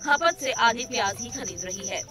खपत से आधी प्याज ही खरीद रही है।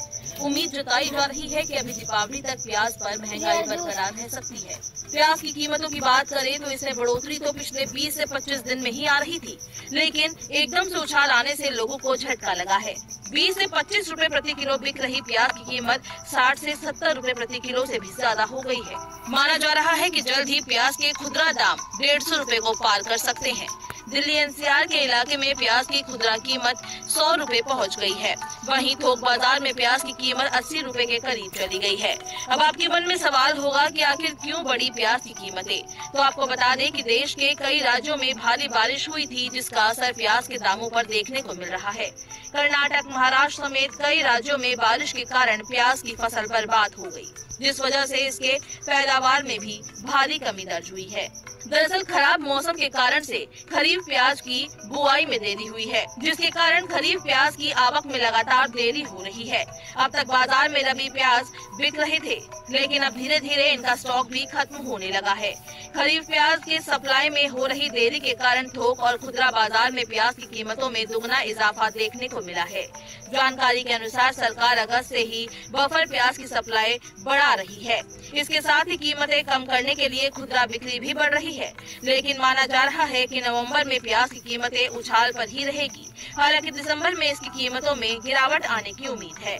उम्मीद जताई जा रही है कि अभी दीपावली तक प्याज पर महंगाई बरकरार रह सकती है। प्याज की कीमतों की बात करें तो इसमें बढ़ोतरी तो पिछले 20 से 25 दिन में ही आ रही थी, लेकिन एकदम से उछाल आने से लोगों को झटका लगा है। 20 से 25 रुपए प्रति किलो बिक रही प्याज की कीमत 60 से 70 रुपए प्रति किलो से भी ज्यादा हो गई है। माना जा रहा है कि जल्द ही प्याज के खुदरा दाम 150 रुपए को पार कर सकते हैं। दिल्ली एनसीआर के इलाके में प्याज की खुदरा कीमत 100 रुपए पहुँच गई है। वहीं थोक बाजार में प्याज की कीमत 80 रुपए के करीब चली गई है। अब आपके मन में सवाल होगा कि आखिर क्यों बढ़ी प्याज की कीमतें? तो आपको बता दें कि देश के कई राज्यों में भारी बारिश हुई थी, जिसका असर प्याज के दामों पर देखने को मिल रहा है। कर्नाटक, महाराष्ट्र समेत कई राज्यों में बारिश के कारण प्याज की फसल बर्बाद हो गई, जिस वजह से इसके पैदावार में भी भारी कमी दर्ज हुई है। दरअसल खराब मौसम के कारण से खरीफ प्याज की बुआई में देरी हुई है, जिसके कारण खरीफ प्याज की आवक में लगातार देरी हो रही है। अब तक बाजार में रबी प्याज बिक रहे थे, लेकिन अब धीरे धीरे इनका स्टॉक भी खत्म होने लगा है। खरीफ प्याज के सप्लाई में हो रही देरी के कारण थोक और खुदरा बाजार में प्याज की कीमतों में दुगना इजाफा देखने को मिला है। जानकारी के अनुसार सरकार अगस्त से ही बफर प्याज की सप्लाई बढ़ा रही है। इसके साथ ही कीमतें कम करने के लिए खुदरा बिक्री भी बढ़ रही है, लेकिन माना जा रहा है कि नवंबर में प्याज की कीमतें उछाल पर ही रहेगी। हालांकि दिसंबर में इसकी कीमतों में गिरावट आने की उम्मीद है।